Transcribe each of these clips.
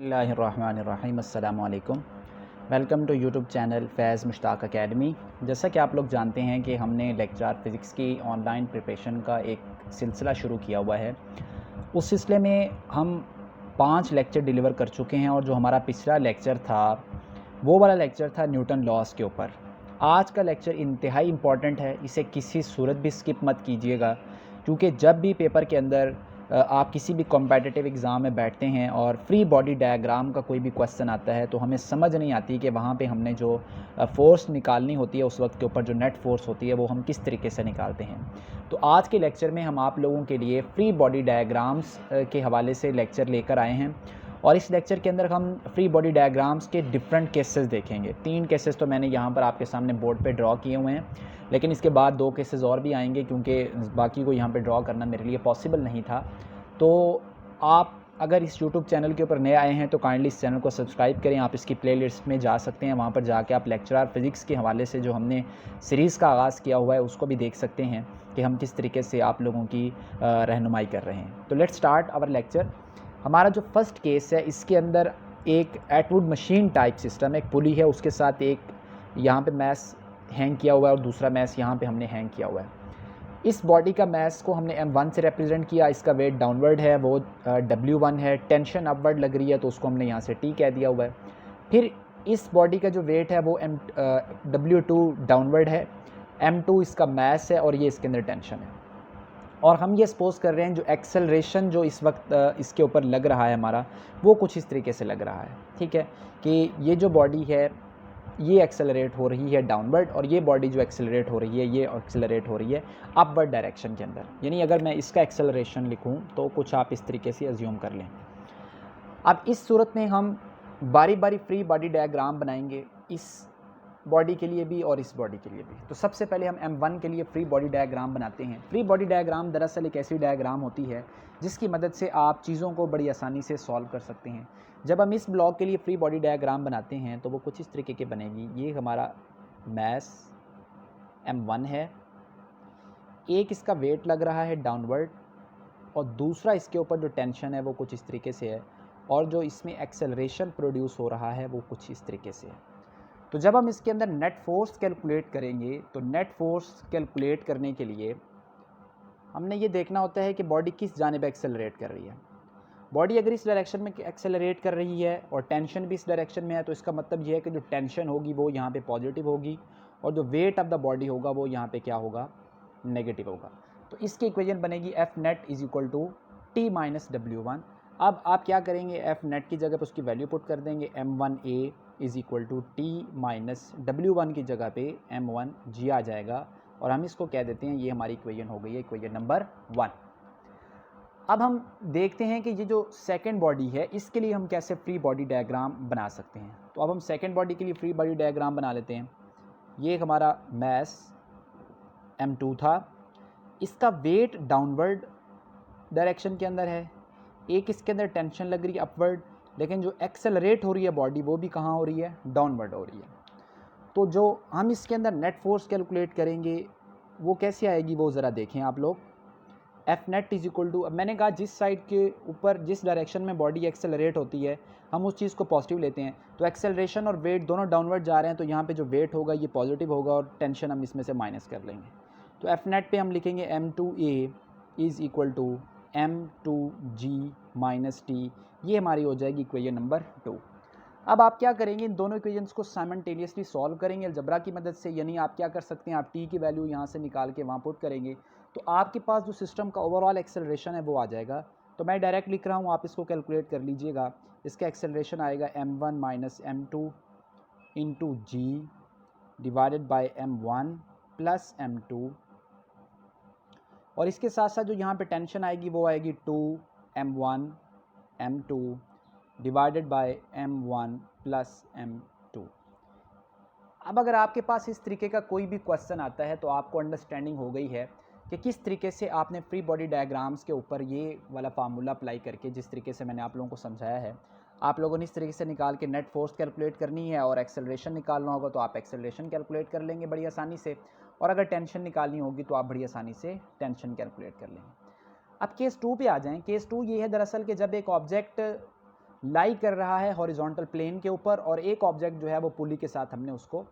बिस्मिल्लाहिर्रहमानिर्रहीम अस्सलामु अलैकुम। Welcome to YouTube channel Faiz Mushtaq academy. जैसा कि आप लोग जानते हैं कि हमने लेक्चर फ़िज़िक्स की ऑनलाइन प्रिपरेशन का एक सिलसिला शुरू किया हुआ है। उस सिलसिले में हम 5 लेक्चर डिलीवर कर चुके हैं और जो हमारा पिछला लेक्चर था वो वाला लेक्चर था न्यूटन लॉज़ के ऊपर। आज का लेक्चर इंतहाई इम्पॉर्टेंट है, इसे किसी सूरत भी स्किप मत कीजिएगा, क्योंकि जब भी पेपर के अंदर आप किसी भी कॉम्पिटिटिव एग्ज़ाम में बैठते हैं और फ्री बॉडी डायग्राम का कोई भी क्वेश्चन आता है तो हमें समझ नहीं आती कि वहाँ पे हमने जो फ़ोर्स निकालनी होती है उस वक्त के ऊपर जो नेट फ़ोर्स होती है वो हम किस तरीके से निकालते हैं। तो आज के लेक्चर में हम आप लोगों के लिए फ्री बॉडी डायग्राम्स के हवाले से लेक्चर लेकर आए हैं और इस लेक्चर के अंदर हम फ्री बॉडी डायग्राम्स के डिफरेंट केसेस देखेंगे। 3 केसेस तो मैंने यहाँ पर आपके सामने बोर्ड पे ड्रॉ किए हुए हैं, लेकिन इसके बाद 2 केसेस और भी आएंगे क्योंकि बाकी को यहाँ पे ड्रॉ करना मेरे लिए पॉसिबल नहीं था। तो आप अगर इस यूट्यूब चैनल के ऊपर नए आए हैं तो काइंडली इस चैनल को सब्सक्राइब करें। आप इसकी प्लेलिस्ट में जा सकते हैं, वहाँ पर जाके आप लेक्चरर फ़िज़िक्स के हवाले से जो हमने सीरीज़ का आगाज़ किया हुआ है उसको भी देख सकते हैं कि हम किस तरीके से आप लोगों की रहनुमाई कर रहे हैं। तो लेट्स स्टार्ट आवर लेक्चर। हमारा जो फर्स्ट केस है इसके अंदर एक एटवुड मशीन टाइप सिस्टम, एक पुली है, उसके साथ एक यहाँ पे मैस हैंग किया हुआ है और दूसरा मैस यहाँ पे हमने हैंग किया हुआ है। इस बॉडी का मैस को हमने m1 से रिप्रेजेंट किया, इसका वेट डाउनवर्ड है वो w1 है, टेंशन अपवर्ड लग रही है तो उसको हमने यहाँ से t कह दिया हुआ है। फिर इस बॉडी का जो वेट है वो w2 डाउनवर्ड है, m2 इसका मैस है और ये इसके अंदर टेंशन है। और हम ये सपोज़ कर रहे हैं जो एक्सेलरेशन जो इस वक्त इसके ऊपर लग रहा है हमारा, वो कुछ इस तरीके से लग रहा है, ठीक है, कि ये जो बॉडी है ये एक्सेलरेट हो रही है डाउनवर्ड और ये बॉडी जो एक्सेलरेट हो रही है ये एक्सेलरेट हो रही है अपवर्ड डायरेक्शन के अंदर। यानी अगर मैं इसका एक्सेलरेशन लिखूं तो कुछ आप इस तरीके से अज्यूम कर लें। अब इस सूरत में हम बारी बारी फ्री बॉडी डायग्राम बनाएंगे, इस बॉडी के लिए भी और इस बॉडी के लिए भी। तो सबसे पहले हम m1 के लिए फ्री बॉडी डायग्राम बनाते हैं। फ्री बॉडी डायग्राम दरअसल एक ऐसी डायग्राम होती है जिसकी मदद से आप चीज़ों को बड़ी आसानी से सॉल्व कर सकते हैं। जब हम इस ब्लॉक के लिए फ्री बॉडी डायग्राम बनाते हैं तो वो कुछ इस तरीके की बनेगी। ये हमारा मैस m1 है, एक इसका वेट लग रहा है डाउनवर्ड और दूसरा इसके ऊपर जो टेंशन है वो कुछ इस तरीके से है और जो इसमें एक्सेलरेशन प्रोड्यूस हो रहा है वो कुछ इस तरीके से है। तो जब हम इसके अंदर नेट फोर्स कैलकुलेट करेंगे तो नेट फोर्स कैलकुलेट करने के लिए हमने ये देखना होता है कि बॉडी किस जानिब एक्सेलरेट कर रही है। बॉडी अगर इस डायरेक्शन में एक्सेलरेट कर रही है और टेंशन भी इस डायरेक्शन में है तो इसका मतलब ये है कि जो टेंशन होगी वो यहाँ पे पॉजिटिव होगी और जो वेट ऑफ द बॉडी होगा वो यहाँ पे क्या होगा, नेगेटिव होगा। तो इसकी इक्वेशन बनेगी F net is equal to T minus W1। अब आप क्या करेंगे, एफ नेट की जगह पर उसकी वैल्यू पुट कर देंगे, m1a is equal to T minus W1 की जगह पे m1g आ जाएगा और हम इसको कह देते हैं ये हमारी इक्वेशन हो गई है इक्वेशन नंबर 1। अब हम देखते हैं कि ये जो सेकेंड बॉडी है इसके लिए हम कैसे फ्री बॉडी डायग्राम बना सकते हैं। तो अब हम सेकेंड बॉडी के लिए फ्री बॉडी डायग्राम बना लेते हैं। ये हमारा मैस m2 था, इसका वेट डाउनवर्ड डायरेक्शन के अंदर है, एक इसके अंदर टेंशन लग रही है अपवर्ड, लेकिन जो एक्सेलरेट हो रही है बॉडी वो भी कहाँ हो रही है, डाउनवर्ड हो रही है। तो जो हम इसके अंदर नेट फोर्स कैलकुलेट करेंगे वो कैसे आएगी वो ज़रा देखें आप लोग। F net is equal to, अब मैंने कहा जिस साइड के ऊपर जिस डायरेक्शन में बॉडी एक्सेलरेट होती है हम उस चीज़ को पॉजिटिव लेते हैं। तो एक्सेलरेशन और वेट दोनों डाउनवर्ड जा रहे हैं तो यहाँ पे जो वेट होगा ये पॉजिटिव होगा और टेंशन हम इसमें से माइनस कर लेंगे। तो एफ नेट पे हम लिखेंगे m2a is equal to m2g minus T, ये हमारी हो जाएगी इक्वेशन नंबर 2। अब आप क्या करेंगे, इन दोनों इक्वेशंस को साइमल्टेनियसली सॉल्व करेंगे अलजबरा की मदद से। यानी आप क्या कर सकते हैं, आप टी की वैल्यू यहाँ से निकाल के वहाँ पुट करेंगे तो आपके पास जो सिस्टम का ओवरऑल एक्सेलरेशन है वो आ जाएगा। तो मैं डायरेक्ट लिख रहा हूँ, आप इसको कैलकुलेट कर लीजिएगा। इसका एक्सेलरेशन आएगा m1 minus m2 into g divided by m1 plus m2 और इसके साथ साथ जो यहाँ पे टेंशन आएगी वो आएगी 2m1 m2 divided by m1 plus m2। अब अगर आपके पास इस तरीके का कोई भी क्वेश्चन आता है तो आपको अंडरस्टैंडिंग हो गई है कि किस तरीके से आपने फ्री बॉडी डायग्राम्स के ऊपर ये वाला फार्मूला अप्लाई करके, जिस तरीके से मैंने आप लोगों को समझाया है, आप लोगों ने इस तरीके से निकाल के नेट फोर्स कैलकुलेट करनी है और एक्सेलरेशन निकालना होगा तो आप एक्सेलरेशन कैलकुलेट कर लेंगे बड़ी आसानी से, और अगर टेंशन निकालनी होगी तो आप बड़ी आसानी से टेंशन कैलकुलेट कर लेंगे। अब केस 2 पे आ जाएं। केस 2 ये है दरअसल कि जब एक ऑब्जेक्ट लाई कर रहा है हॉरिजॉन्टल प्लेन के ऊपर, और एक ऑब्जेक्ट जो है वो पुली के साथ हमने उसको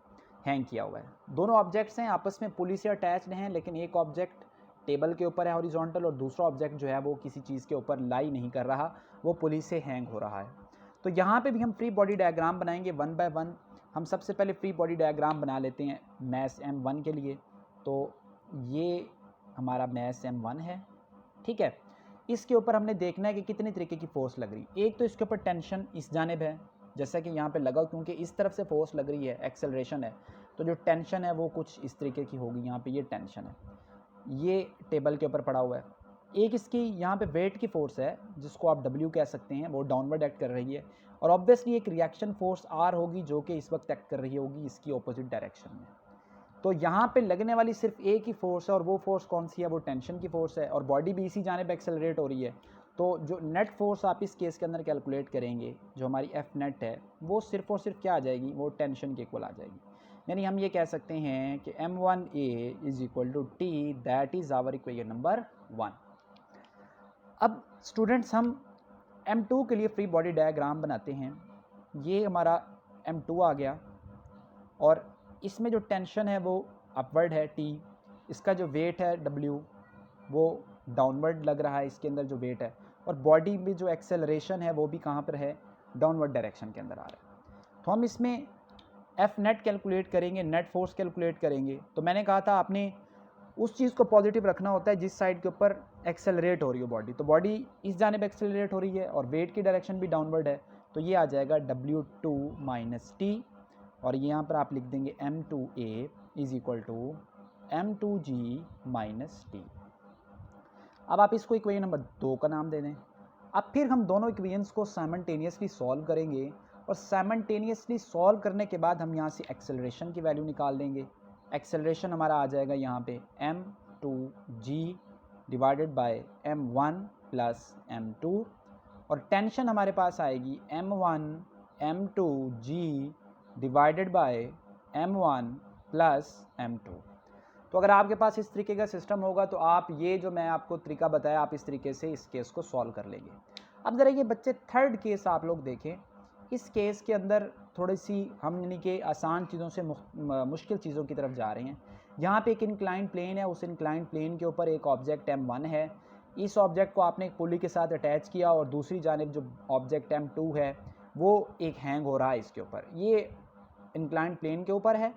हैंग किया हुआ है। दोनों ऑब्जेक्ट्स हैं आपस में पुली से अटैच्ड हैं, लेकिन एक ऑब्जेक्ट टेबल के ऊपर है हॉरिजॉन्टल, और दूसरा ऑब्जेक्ट जो है वो किसी चीज़ के ऊपर लाई नहीं कर रहा, वो पुली से हैंग हो रहा है। तो यहाँ पे भी हम फ्री बॉडी डायग्राम बनाएंगे वन बाय वन। हम सबसे पहले फ्री बॉडी डायग्राम बना लेते हैं मैस M1 के लिए। तो ये हमारा मैस M1 है, ठीक है। इसके ऊपर हमने देखना है कि कितने तरीके की फोर्स लग रही। एक तो इसके ऊपर टेंशन इस जानिब है, जैसा कि यहाँ पे लगा, क्योंकि इस तरफ से फोर्स लग रही है, एक्सेलरेशन है, तो जो टेंशन है वो कुछ इस तरीके की होगी। यहाँ पे ये टेंशन है, ये टेबल के ऊपर पड़ा हुआ है। एक इसकी यहाँ पे वेट की फोर्स है, जिसको आप W कह सकते हैं, वो डाउनवर्ड एक्ट कर रही है। और ऑब्वियसली एक रिएक्शन फोर्स R होगी, जो कि इस वक्त एक्ट कर रही होगी इसकी ऑपोजिट डायरेक्शन में। तो यहाँ पे लगने वाली सिर्फ एक ही फोर्स है, और वो फोर्स कौन सी है? वो टेंशन की फोर्स है, और बॉडी भी इसी जानिब एक्सेलरेट हो रही है। तो जो नेट फोर्स आप इस केस के अंदर कैलकुलेट करेंगे, जो हमारी F नेट है, वो सिर्फ और सिर्फ क्या आ जाएगी? वो टेंशन के इक्वल आ जाएगी। यानी हम ये कह सकते हैं कि M1A is equal to T, that is our equation number 1। अब स्टूडेंट्स हम M2 के लिए फ्री बॉडी डायग्राम बनाते हैं। ये हमारा M2 आ गया, और इसमें जो टेंशन है वो अपवर्ड है T, इसका जो वेट है W वो डाउनवर्ड लग रहा है, इसके अंदर जो वेट है, और बॉडी में जो एक्सेलरेशन है वो भी कहाँ पर है? डाउनवर्ड डायरेक्शन के अंदर आ रहा है। तो हम इसमें F नेट कैलकुलेट करेंगे, नेट फोर्स कैलकुलेट करेंगे। तो मैंने कहा था आपने उस चीज़ को पॉजिटिव रखना होता है जिस साइड के ऊपर एक्सेलरेट हो रही हो बॉडी। तो बॉडी इस जानिब एक्सेलरेट हो रही है, और वेट की डायरेक्शन भी डाउनवर्ड है, तो ये आ जाएगा W2 माइनस T, और यहाँ पर आप लिख देंगे M2A is equal to M2G minus T। अब आप इसको इक्वेशन नंबर 2 का नाम दे दें। अब फिर हम दोनों इक्वेशंस को साइमल्टेनियसली सॉल्व करेंगे, और साइमल्टेनियसली सॉल्व करने के बाद हम यहाँ से एक्सेलरेशन की वैल्यू निकाल देंगे। एक्सेलरेशन हमारा आ जाएगा यहाँ पे M2G divided by M1 plus M2, और टेंशन हमारे पास आएगी M1 M2G divided by M1 plus M2। तो अगर आपके पास इस तरीके का सिस्टम होगा, तो आप ये जो मैं आपको तरीका बताया, आप इस तरीके से इस केस को सॉल्व कर लेंगे। अब ज़रा ये बच्चे थर्ड केस आप लोग देखें। इस केस के अंदर थोड़ी सी हम यानी कि आसान चीज़ों से मुश्किल चीज़ों की तरफ जा रहे हैं। यहाँ पे एक इंक्लाइन प्लेन है, उस इंक्लाइन प्लेन के ऊपर एक ऑब्जेक्ट M1 है। इस ऑब्जेक्ट को आपने एक पुली के साथ अटैच किया, और दूसरी जानिब जो ऑब्जेक्ट M2 है वो एक हैंग हो रहा है इसके ऊपर। ये इंक्लाइन प्लेन के ऊपर है,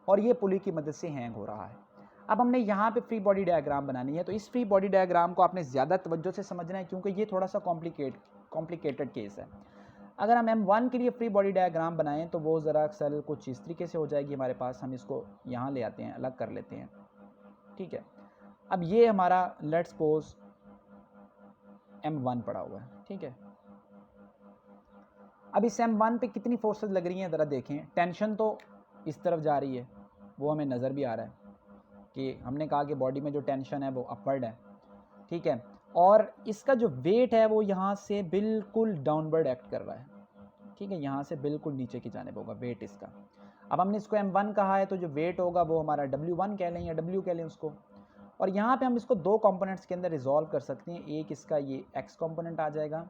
और ये पुली की मदद से हैंग हो रहा है। अब हमने यहाँ पे फ्री बॉडी डायग्राम बनानी है। तो इस फ्री बॉडी डायग्राम को आपने ज़्यादा तवज्जो से समझना है, क्योंकि ये थोड़ा सा कॉम्प्लिकेटेड केस है। अगर हम M1 के लिए फ्री बॉडी डायग्राम बनाएं, तो वो ज़रा अक्सर कुछ इस तरीके से हो जाएगी हमारे पास। हम इसको यहाँ ले आते हैं, अलग कर लेते हैं, ठीक है। अब ये हमारा लेट्स सपोज M1 पड़ा हुआ है, ठीक है। अब इस M1 पे कितनी फोर्सेस लग रही हैं ज़रा देखें। टेंशन तो इस तरफ जा रही है, वो हमें नज़र भी आ रहा है कि हमने कहा कि बॉडी में जो टेंशन है वो अपवर्ड है, ठीक है। और इसका जो वेट है वो यहाँ से बिल्कुल डाउनवर्ड एक्ट कर रहा है, ठीक है। यहाँ से बिल्कुल नीचे की जानिब होगा वेट इसका। अब हमने इसको M1 कहा है, तो जो वेट होगा वो हमारा W1 कह लें या W कह लें उसको। और यहाँ पे हम इसको दो कंपोनेंट्स के अंदर रिजॉल्व कर सकते हैं। एक इसका ये X कंपोनेंट आ जाएगा,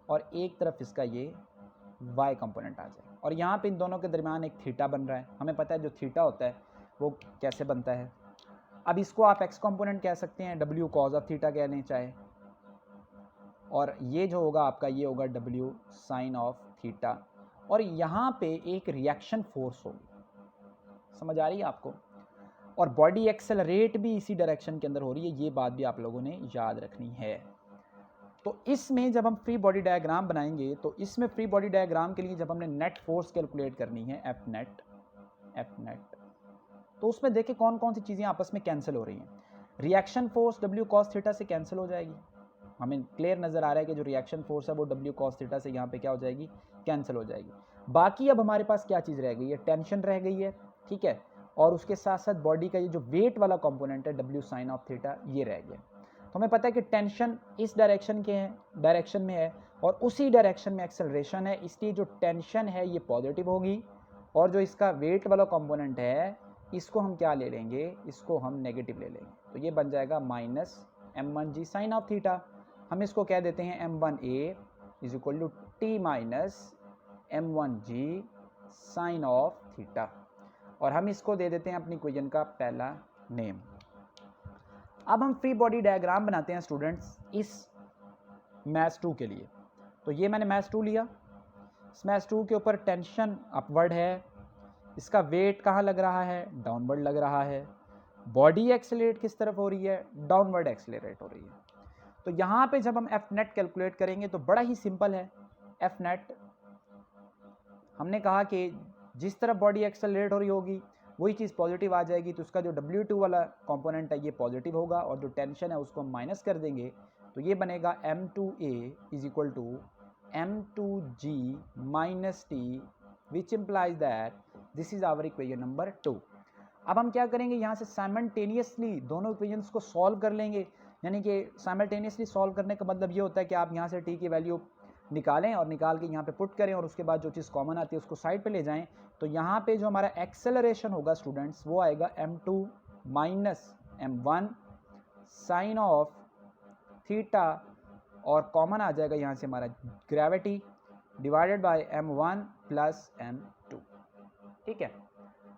और एक तरफ इसका ये Y कंपोनेंट आ जाएगा। और यहाँ पे इन दोनों के दरमियान एक थीटा बन रहा है। हमें पता है जो थीटा होता है वो कैसे बनता है। अब इसको आप X कंपोनेंट कह सकते हैं, W कॉज ऑफ थीटा कह लें चाहे, और ये जो होगा आपका ये होगा W साइन ऑफ थीटा। और यहाँ पे एक रिएक्शन फोर्स होगी, समझ आ रही है आपको। और बॉडी एक्सेलरेट भी इसी डायरेक्शन के अंदर हो रही है, ये बात भी आप लोगों ने याद रखनी है। तो इसमें जब हम फ्री बॉडी डायग्राम बनाएंगे, तो इसमें फ्री बॉडी डायग्राम के लिए जब हमने नेट फोर्स कैलकुलेट करनी है F नेट, तो उसमें देखिए कौन कौन सी चीज़ें आपस में कैंसिल हो रही हैं। Reaction force W cos theta से कैंसिल हो जाएगी, हमें क्लियर नज़र आ रहा है कि जो रिएक्शन फोर्स है वो W cos थीटा से यहाँ पे क्या हो जाएगी? कैंसिल हो जाएगी। बाकी अब हमारे पास क्या चीज़ रह गई है? टेंशन रह गई है, ठीक है। और उसके साथ साथ बॉडी का ये जो वेट वाला कंपोनेंट है W साइन ऑफ थीटा, ये रह गया। तो हमें पता है कि टेंशन इस डायरेक्शन में है, और उसी डायरेक्शन में एक्सेलरेशन है, इसलिए जो टेंशन है ये पॉजिटिव होगी, और जो इसका वेट वाला कंपोनेंट है इसको हम क्या ले लेंगे? इसको हम नेगेटिव ले लेंगे। तो ये बन जाएगा minus M1G sine of theta. हम इसको कह देते हैं M1A is equal to T minus m1g sine of theta, और हम इसको दे देते हैं अपनी इक्वेशन का पहला नेम। अब हम फ्री बॉडी डायग्राम बनाते हैं स्टूडेंट्स इस मैथ्स 2 के लिए। तो ये मैंने मैथ्स 2 लिया, इस मैथ्स 2 के ऊपर टेंशन अपवर्ड है, इसका वेट कहाँ लग रहा है, डाउनवर्ड लग रहा है। बॉडी एक्सेलरेट किस तरफ हो रही है, डाउनवर्ड एक्सेलरेट हो रही है। तो यहाँ पे जब हम एफ नेट कैलकुलेट करेंगे तो बड़ा ही सिंपल है। एफ नेट हमने कहा कि जिस तरफ बॉडी एक्सेलरेट हो रही होगी वही चीज़ पॉजिटिव आ जाएगी, तो उसका जो W2 वाला कंपोनेंट है ये पॉजिटिव होगा, और जो टेंशन है उसको हम माइनस कर देंगे, तो ये बनेगा m2a is equal to m2g minus T, which implies that this is our equation number 2। अब हम क्या करेंगे, यहाँ से साइमल्टेनियसली दोनों इक्वेशंस को सॉल्व कर लेंगे। यानी कि साइमल्टेनियसली सॉल्व करने का मतलब ये होता है कि आप यहाँ से t की वैल्यू निकालें और निकाल के यहाँ पे पुट करें, और उसके बाद जो चीज़ कॉमन आती है उसको साइड पे ले जाएं। तो यहाँ पे जो हमारा एक्सेलरेशन होगा स्टूडेंट्स वो आएगा m2 minus m1 sine of theta, और कॉमन आ जाएगा यहाँ से हमारा gravity divided by m1 plus m2। ठीक है,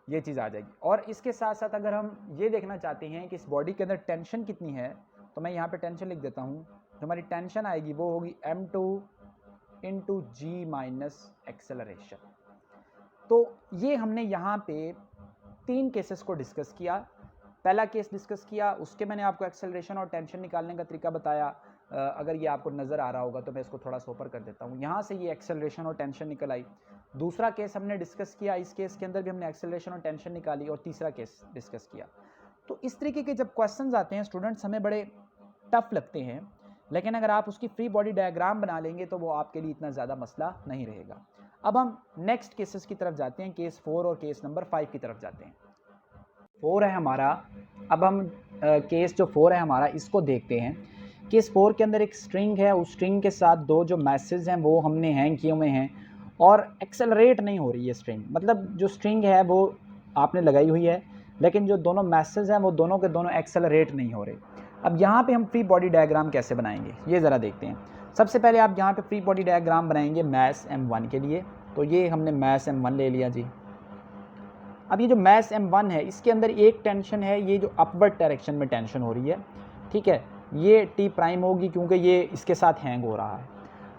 ये चीज़ आ जाएगी। और इसके साथ साथ अगर हम ये देखना चाहते हैं कि इस बॉडी के अंदर टेंशन कितनी है, तो मैं यहाँ पे टेंशन लिख देता हूँ। जो हमारी टेंशन आएगी वो होगी m2 इंटू जी माइनस एक्सेलरेशन। तो ये हमने यहाँ पे 3 केसेस को डिस्कस किया। पहला केस डिस्कस किया, उसके मैंने आपको एक्सेलरेशन और टेंशन निकालने का तरीका बताया। अगर ये आपको नज़र आ रहा होगा तो मैं इसको थोड़ा सा ऊपर कर देता हूँ। यहाँ से ये एक्सेलरेशन और टेंशन निकल आई। दूसरा केस हमने डिस्कस किया, इस केस के अंदर भी हमने एक्सेलरेशन और टेंशन निकाली, और तीसरा केस डिस्कस किया। तो इस तरीके के जब क्वेश्चंस आते हैं स्टूडेंट्स हमें बड़े टफ लगते हैं, लेकिन अगर आप उसकी फ्री बॉडी डायग्राम बना लेंगे तो वो आपके लिए इतना ज़्यादा मसला नहीं रहेगा। अब हम नेक्स्ट केसेस की तरफ जाते हैं, केस 4 और केस नंबर 5 की तरफ जाते हैं। 4 है हमारा। अब हम केस जो 4 है हमारा इसको देखते हैं। केस 4 के अंदर एक स्ट्रिंग है, उस स्ट्रिंग के साथ 2 जो मैसेज हैं वो हमने हैंग किए हुए हैं, और एक्सेलरेट नहीं हो रही है स्ट्रिंग। मतलब जो स्ट्रिंग है वो आपने लगाई हुई है, लेकिन जो दोनों मैसेज हैं वो दोनों के दोनों एक्सेलरेट नहीं हो रहे। अब यहाँ पे हम फ्री बॉडी डायग्राम कैसे बनाएंगे ये ज़रा देखते हैं। सबसे पहले आप यहाँ पे फ्री बॉडी डायग्राम बनाएंगे मैस m1 के लिए। तो ये हमने मैस m1 ले लिया जी। अब ये जो मैस m1 है इसके अंदर एक टेंशन है, ये जो अपवर्ड डायरेक्शन में टेंशन हो रही है। ठीक है, ये टी प्राइम होगी क्योंकि ये इसके साथ हैंग हो रहा है।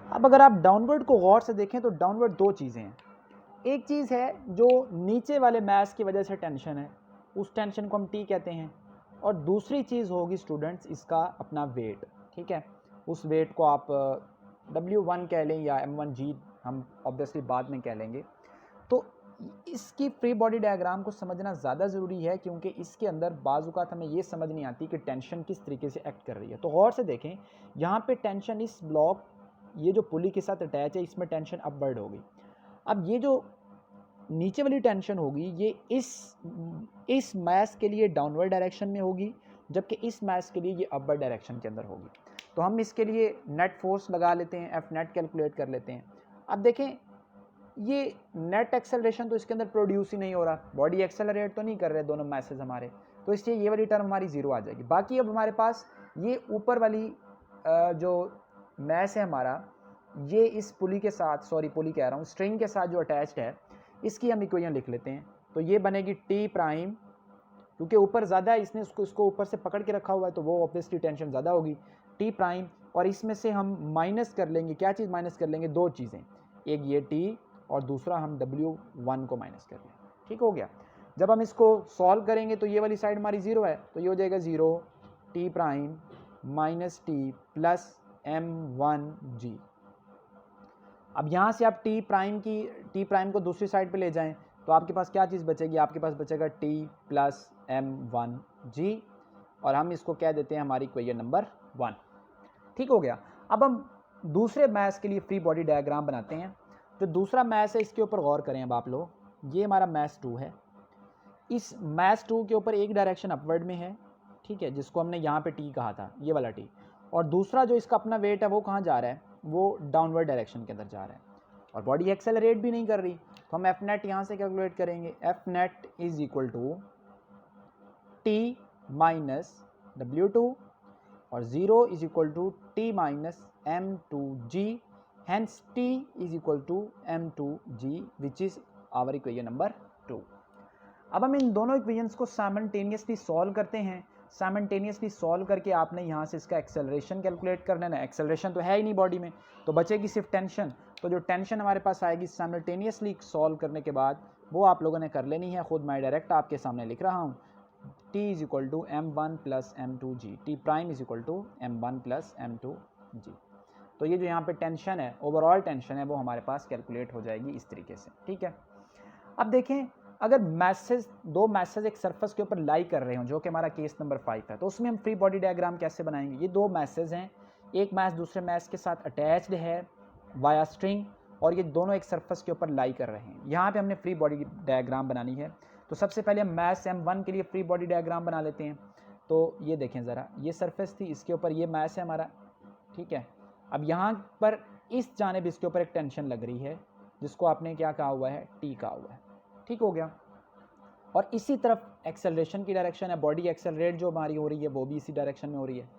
अब अगर आप डाउनवर्ड को गौर से देखें तो डाउनवर्ड 2 चीज़ें हैं। एक चीज़ है जो नीचे वाले मैस की वजह से टेंशन है, उस टेंशन को हम टी कहते हैं, और दूसरी चीज़ होगी स्टूडेंट्स इसका अपना वेट। ठीक है, उस वेट को आप W1 कह लें या m1g हम ऑब्वियसली बाद में कह लेंगे। तो इसकी फ्री बॉडी डायग्राम को समझना ज़्यादा ज़रूरी है, क्योंकि इसके अंदर बाज़-औक़ात हमें ये समझ नहीं आती कि टेंशन किस तरीके से एक्ट कर रही है। तो गौर से देखें, यहाँ पे टेंशन इस ब्लॉक, ये जो पुली के साथ अटैच है इसमें टेंशन अपवर्ड होगी। अब ये जो नीचे वाली टेंशन होगी ये इस मैस के लिए डाउनवर्ड डायरेक्शन में होगी, जबकि इस मैस के लिए ये अपवर्ड डायरेक्शन के अंदर होगी। तो हम इसके लिए नेट फोर्स लगा लेते हैं, एफ नेट कैलकुलेट कर लेते हैं। अब देखें ये नेट एक्सेलरेशन तो इसके अंदर प्रोड्यूस ही नहीं हो रहा, बॉडी एक्सेलरेट तो नहीं कर रहे दोनों मैसेज हमारे, तो इसलिए ये वाली टर्म हमारी ज़ीरो आ जाएगी। बाकी अब हमारे पास ये ऊपर वाली जो मैस है हमारा, ये इस पुली के साथ, सॉरी पुली कह रहा हूँ, स्ट्रिंग के साथ जो अटैच्ड है, इसकी हम इक्वेशन लिख लेते हैं। तो ये बनेगी टी प्राइम, क्योंकि ऊपर ज़्यादा है, इसने इसको ऊपर से पकड़ के रखा हुआ है तो वो ऑब्वियसली टेंशन ज़्यादा होगी, टी प्राइम। और इसमें से हम माइनस कर लेंगे, क्या चीज़ माइनस कर लेंगे, 2 चीज़ें, एक ये टी और दूसरा हम W1 को माइनस कर लेंगे। ठीक हो गया। जब हम इसको सॉल्व करेंगे तो ये वाली साइड हमारी 0 है, तो ये हो जाएगा 0 T prime minus T plus m1g। अब यहाँ से आप टी प्राइम को दूसरी साइड पे ले जाएं तो आपके पास क्या चीज़ बचेगी, आपके पास बचेगा टी प्लस m1g, और हम इसको कह देते हैं हमारी इक्वेशन नंबर 1। ठीक हो गया। अब हम दूसरे मैस के लिए फ्री बॉडी डायग्राम बनाते हैं। जो दूसरा मैस है इसके ऊपर गौर करें। अब आप लोग, ये हमारा मैस 2 है, इस मैस 2 के ऊपर एक डायरेक्शन अपवर्ड में है, ठीक है, जिसको हमने यहाँ पे टी कहा था, ये वाला टी, और दूसरा जो इसका अपना वेट है वो कहाँ जा रहा है, वो डाउनवर्ड डायरेक्शन के अंदर जा रहा है, और बॉडी एक्सेलरेट भी नहीं कर रही। तो हम एफ नेट यहाँ से कैलकुलेट करेंगे, F net is equal to T minus W2 और 0 is equal to T minus M2g Hence T is equal to m2g which is our equation number 2। अब हम इन दोनों इक्वेशंस को साइमल्टेनियसली सॉल्व करते हैं। साइमल्टेनियसली सॉल्व करके आपने यहाँ से इसका एक्सेलरेशन कैलकुलेट कर लेना है। एक्सेलरेशन तो है ही नहीं बॉडी में, तो बचेगी सिर्फ टेंशन। तो जो टेंशन हमारे पास आएगी साइमल्टेनियसली सॉल्व करने के बाद वो आप लोगों ने कर लेनी है। खुद मैं डायरेक्ट आपके सामने लिख रहा हूँ, T is equal to m1 plus m2g, T prime is equal to m1 plus m2g। तो ये जो यहाँ पे टेंशन है, ओवरऑल टेंशन है, वो हमारे पास कैलकुलेट हो जाएगी इस तरीके से। ठीक है, अब देखें अगर मैसेज, दो मैसेज एक सरफेस के ऊपर लाई कर रहे हो, जो कि हमारा केस नंबर 5 है, तो उसमें हम फ्री बॉडी डायग्राम कैसे बनाएंगे। ये दो मैसेज हैं, एक मैस दूसरे मैस के साथ अटैच्ड है वाया स्ट्रिंग, और ये दोनों एक सरफेस के ऊपर लाई कर रहे हैं। यहाँ पे हमने फ्री बॉडी डायग्राम बनानी है। तो सबसे पहले हम मैस M1 के लिए फ्री बॉडी डायग्राम बना लेते हैं। तो ये देखें ज़रा, ये सरफेस थी, इसके ऊपर ये मैस है हमारा। ठीक है, अब यहाँ पर इस जानिब इसके ऊपर एक टेंशन लग रही है, जिसको आपने क्या कहा हुआ है, टी कहा हुआ है। ठीक हो गया, और इसी तरफ एक्सेलरेशन की डायरेक्शन है, बॉडी एक्सेलरेट जो हमारी हो रही है वो भी इसी डायरेक्शन में हो रही है।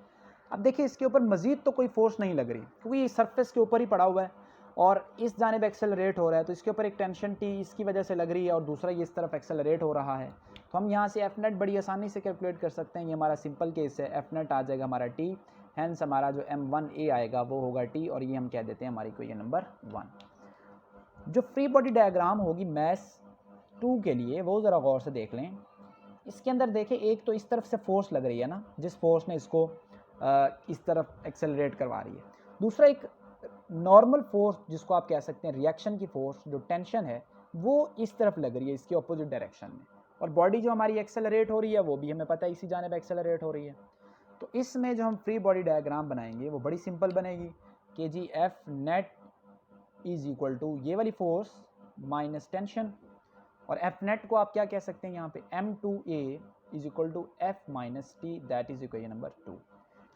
अब देखिए इसके ऊपर मजीद तो कोई फोर्स नहीं लग रही, क्योंकि ये सरफेस के ऊपर ही पड़ा हुआ है और इस जानिब एक्सेलरेट हो रहा है, तो इसके ऊपर एक टेंशन टी इसकी वजह से लग रही है और दूसरा ये इस तरफ एक्सेलरेट हो रहा है। तो हम यहाँ से एफ नेट बड़ी आसानी से कैलकुलेट कर सकते हैं। ये हमारा सिंपल केस है, एफ नेट आ जाएगा हमारा टी, हैंस हमारा जो M1A आएगा वो होगा टी, और ये हम कह देते हैं हमारी इक्वेशन नंबर 1। जो फ्री बॉडी डायग्राम होगी मैस 2 के लिए, वो ज़रा गौर से देख लें। इसके अंदर देखें, एक तो इस तरफ से फोर्स लग रही है ना, जिस फोर्स ने इसको इस तरफ एक्सेलरेट करवा रही है। दूसरा एक नॉर्मल फोर्स, जिसको आप कह सकते हैं रिएक्शन की फोर्स, जो टेंशन है वो इस तरफ लग रही है, इसके ऑपोजिट डायरेक्शन में। और बॉडी जो हमारी एक्सेलरेट हो रही है वो भी हमें पता है इसी जानिब एक्सेलरेट हो रही है। तो इसमें जो हम फ्री बॉडी डायग्राम बनाएंगे वो बड़ी सिंपल बनेगी कि जी F net is equal to ये वाली फोर्स माइनस टेंशन, और एफ नेट को आप क्या कह सकते हैं यहाँ पे, M2A is equal to F minus T, that is equation number 2।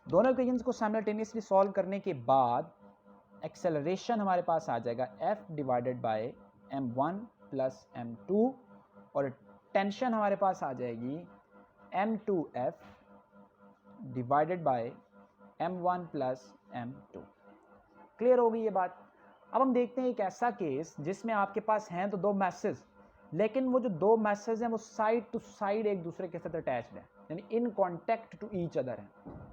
दोनों इक्वेशंस को साइमल्टेनियसली सॉल्व करने के बाद एक्सेलरेशन हमारे पास आ जाएगा F divided by M1 plus M2, और टेंशन हमारे पास आ जाएगी M2F divided by M1 plus M2। Clear हो गई ये बात। अब हम देखते हैं एक ऐसा केस जिसमें आपके पास हैं तो दो मैसेज, लेकिन वो जो दो मैसेज हैं वो साइड टू साइड एक दूसरे के साथ अटैच्ड है, यानी in contact to each other है।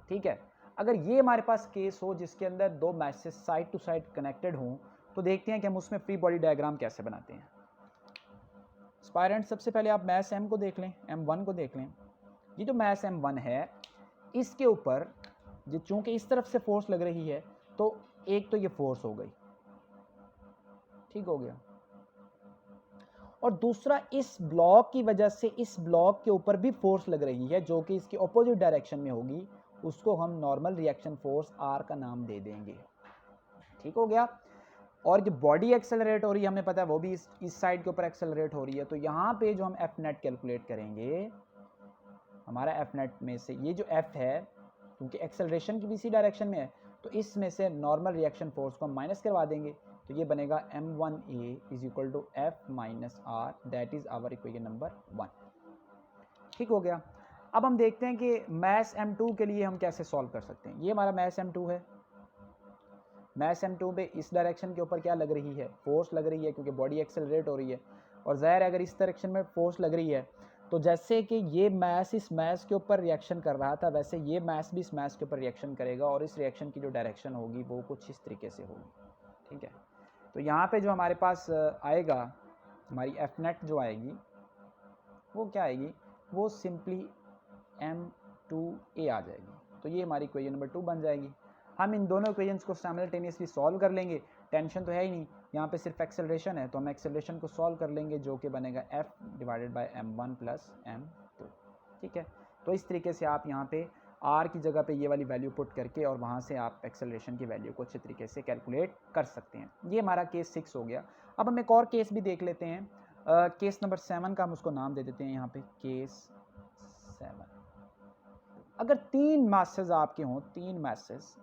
ठीक है, अगर ये हमारे पास केस हो जिसके अंदर दो masses side to side connected हों, तो देखते हैं कि हम उसमें फ्री बॉडी डायग्राम कैसे बनाते हैं। स्पायरेंट, सबसे पहले आप मैस M को देख लें, M1 को देख लें। ये जो मैस M1 है, इसके ऊपर जो चूंकि इस तरफ से फोर्स लग रही है, तो एक तो ये फोर्स हो गई, ठीक हो गया, और दूसरा इस ब्लॉक की वजह से इस ब्लॉक के ऊपर भी फोर्स लग रही है जो कि इसके ऑपोजिट डायरेक्शन में होगी, उसको हम नॉर्मल रिएक्शन फोर्स R का नाम दे देंगे। ठीक हो गया, और जो बॉडी एक्सेलरेट हो रही है हमें पता है वो भी इस साइड के ऊपर एक्सेलरेट हो रही है। तो यहाँ पे जो हम एफ नेट कैलकुलेट करेंगे, हमारा एफ नेट में से ये जो एफ है, क्योंकि एक्सेलरेशन की भी इसी डायरेक्शन में है, तो इसमें से नॉर्मल रिएक्शन फोर्स को हम माइनस करवा देंगे, तो ये बनेगा M1A is equal to F minus R, that is our equation number 1। ठीक हो गया। अब हम देखते हैं कि मैस M2 के लिए हम कैसे सॉल्व कर सकते हैं। ये हमारा मैस M2 है, मैस M2 पे इस डायरेक्शन के ऊपर क्या लग रही है, फोर्स लग रही है, क्योंकि बॉडी एक्सेलरेट हो रही है, और ज़ाहिर है अगर इस डायरेक्शन में फोर्स लग रही है तो जैसे कि ये मैस इस मैस के ऊपर रिएक्शन कर रहा था, वैसे ये मैस भी इस मैस के ऊपर रिएक्शन करेगा, और इस रिएक्शन की जो डायरेक्शन होगी वो कुछ इस तरीके से होगी। ठीक है, तो यहाँ पे जो हमारे पास आएगा, हमारी एफ नेट जो आएगी वो क्या आएगी, वो सिंपली M2A आ जाएगी। तो ये हमारी इक्वेशन नंबर 2 बन जाएगी। हम इन दोनों इक्वेशंस को साइमल्टेनियसली सॉल्व कर लेंगे, टेंशन तो है ही नहीं, यहाँ पे सिर्फ एक्सेलरेशन है, तो हम एक्सेलरेशन को सॉल्व कर लेंगे, जो कि बनेगा F divided by M1 plus M2। ठीक है, तो इस तरीके से आप यहाँ पे R की जगह पे ये वाली वैल्यू पुट करके और वहाँ से आप एक्सेलरेशन की वैल्यू को अच्छे तरीके से कैलकुलेट कर सकते हैं। ये हमारा केस 6 हो गया। अब हम एक और केस भी देख लेते हैं, केस नंबर 7 का हम उसको नाम दे देते हैं यहाँ पे, केस 7। अगर 3 मैसेज आपके हों, 3 मैसेज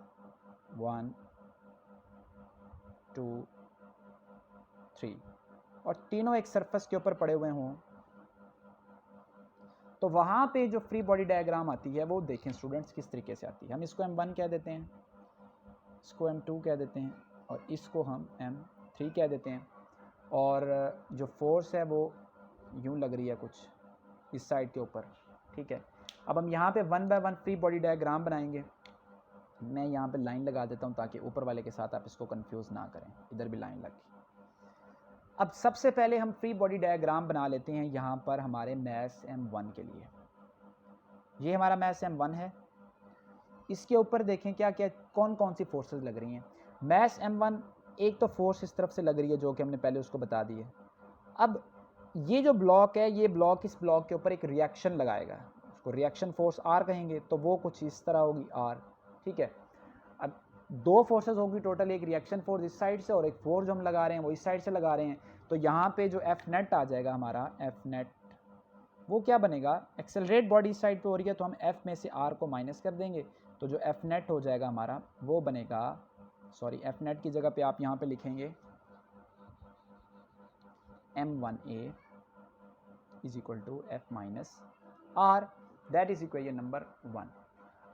1 2 3, और तीनों एक सरफेस के ऊपर पड़े हुए हों, तो वहाँ पे जो फ्री बॉडी डायग्राम आती है वो देखें स्टूडेंट्स किस तरीके से आती है। हम इसको M1 कह देते हैं, इसको M2 कह देते हैं, और इसको हम m3 कह देते हैं। और जो फोर्स है वो यूँ लग रही है कुछ इस साइड के ऊपर, ठीक है। अब हम यहाँ पे 1 बाय 1 फ्री बॉडी डायग्राम बनाएंगे। मैं यहाँ पे लाइन लगा देता हूँ ताकि ऊपर वाले के साथ आप इसको कंफ्यूज ना करें, इधर भी लाइन लगी। अब सबसे पहले हम फ्री बॉडी डायग्राम बना लेते हैं यहाँ पर हमारे मैस m1 के लिए। ये हमारा मैस m1 है। इसके ऊपर देखें क्या क्या कौन कौन सी फोर्सेस लग रही हैं। मैस m1 एक तो फोर्स इस तरफ से लग रही है जो कि हमने पहले उसको बता दी है। अब ये जो ब्लॉक है, ये ब्लॉक इस ब्लॉक के ऊपर एक रिएक्शन लगाएगा, उसको रिएक्शन फोर्स R कहेंगे, तो वो कुछ इस तरह होगी R, ठीक है। अब दो फोर्सेस होगी टोटल, एक रिएक्शन फोर्स इस साइड से और एक फोर्स जो हम लगा रहे हैं वो इस साइड से लगा रहे हैं। तो यहाँ पे जो F नेट आ जाएगा हमारा, F नेट वो क्या बनेगा, एक्सेलरेट बॉडी इस साइड पे हो रही है तो हम F में से R को माइनस कर देंगे, तो जो F नेट हो जाएगा हमारा वो बनेगा, सॉरी F नेट की जगह पे आप यहाँ पे लिखेंगे M1A is equal to F minus R, that is equation number 1।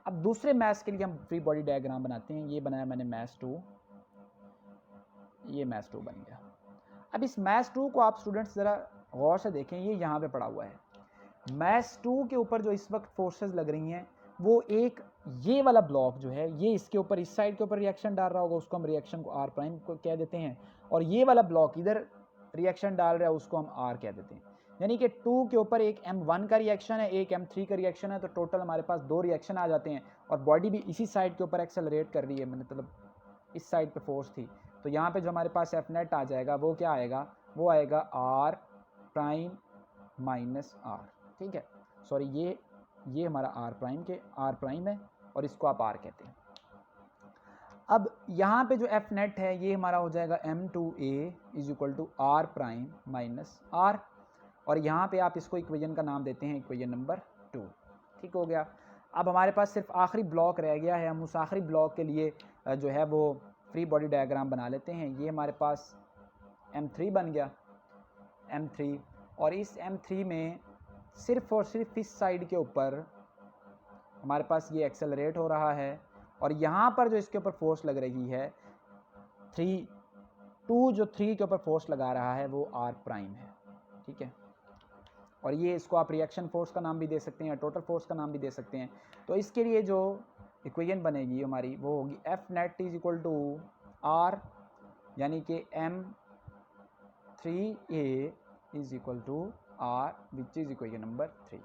अब दूसरे मैथ्स के लिए हम फ्री बॉडी डायग्राम बनाते हैं। ये बनाया मैंने मैथ्स 2, ये मैथ्स 2 बन गया। अब इस मैथ्स 2 को आप स्टूडेंट्स ज़रा गौर से देखें, ये यहाँ पे पड़ा हुआ है। मैथ्स 2 के ऊपर जो इस वक्त फोर्सेस लग रही हैं वो एक ये वाला ब्लॉक जो है ये इसके ऊपर इस साइड के ऊपर रिएक्शन डाल रहा होगा, उसको हम रिएक्शन को R प्राइम को कह देते हैं, और ये वाला ब्लॉक इधर रिएक्शन डाल रहा है उसको हम R कह देते हैं। यानी कि 2 के ऊपर एक M1 का रिएक्शन है, एक M3 का रिएक्शन है, तो टोटल हमारे पास 2 रिएक्शन आ जाते हैं और बॉडी भी इसी साइड के ऊपर एक्सेलरेट कर रही है, मतलब इस साइड पे फोर्स थी। तो यहाँ पे जो हमारे पास F नेट आ जाएगा वो क्या आएगा, वो आएगा R प्राइम माइनस R, ठीक है। सॉरी ये हमारा R प्राइम है और इसको आप R कहते हैं। अब यहाँ पे जो F नेट है ये हमारा हो जाएगा M2A is equal to R prime minus R, और यहाँ पे आप इसको इक्वेशन का नाम देते हैं इक्वेशन नंबर 2, ठीक हो गया। अब हमारे पास सिर्फ आखिरी ब्लॉक रह गया है, हम उस आखिरी ब्लॉक के लिए जो है वो फ्री बॉडी डायग्राम बना लेते हैं। ये हमारे पास M3 बन गया, M3, और इस M3 में सिर्फ और सिर्फ इस साइड के ऊपर हमारे पास ये एक्सेलरेट हो रहा है, और यहाँ पर जो इसके ऊपर फोर्स लग रही है 3 के ऊपर फोर्स लगा रहा है वो R प्राइम है, ठीक है। और ये इसको आप रिएक्शन फोर्स का नाम भी दे सकते हैं या टोटल फोर्स का नाम भी दे सकते हैं। तो इसके लिए जो इक्वेशन बनेगी हमारी वो होगी F net is equal to R, यानी कि M3A is equal to R which is equation number 3।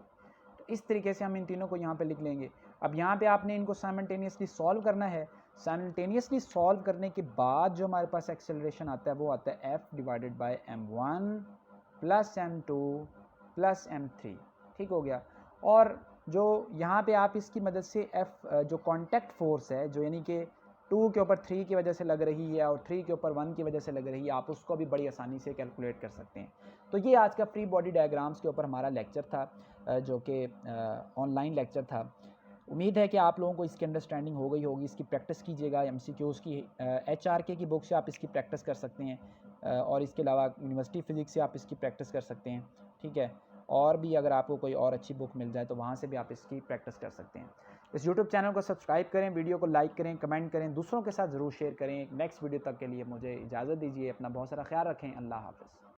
तो इस तरीके से हम इन तीनों को यहाँ पे लिख लेंगे। अब यहाँ पे आपने इनको साइमल्टेनियसली सॉल्व करना है। साइमल्टेनियसली सॉल्व करने के बाद जो हमारे पास एक्सेलरेशन आता है वो आता है F divided by M1 plus M2 plus M3, ठीक हो गया। और जो यहाँ पे आप इसकी मदद से F जो कॉन्टैक्ट फोर्स है जो यानी कि 2 के ऊपर 3 की वजह से लग रही है और 3 के ऊपर 1 की वजह से लग रही है, आप उसको भी बड़ी आसानी से कैलकुलेट कर सकते हैं। तो ये आज का फ्री बॉडी डायग्राम्स के ऊपर हमारा लेक्चर था जो कि ऑनलाइन लेक्चर था। उम्मीद है कि आप लोगों को इसकी अंडरस्टैंडिंग हो गई होगी। इसकी प्रैक्टिस कीजिएगा, MCQs की HRK की बुक से आप इसकी प्रैक्टिस कर सकते हैं और इसके अलावा यूनिवर्सिटी फ़िज़िक्स से आप इसकी प्रैक्टिस कर सकते हैं, ठीक है। और भी अगर आपको कोई और अच्छी बुक मिल जाए तो वहाँ से भी आप इसकी प्रैक्टिस कर सकते हैं। इस YouTube चैनल को सब्सक्राइब करें, वीडियो को लाइक करें, कमेंट करें, दूसरों के साथ ज़रूर शेयर करें। नेक्स्ट वीडियो तक के लिए मुझे इजाज़त दीजिए। अपना बहुत सारा ख्याल रखें। अल्लाह हाफ़िज़।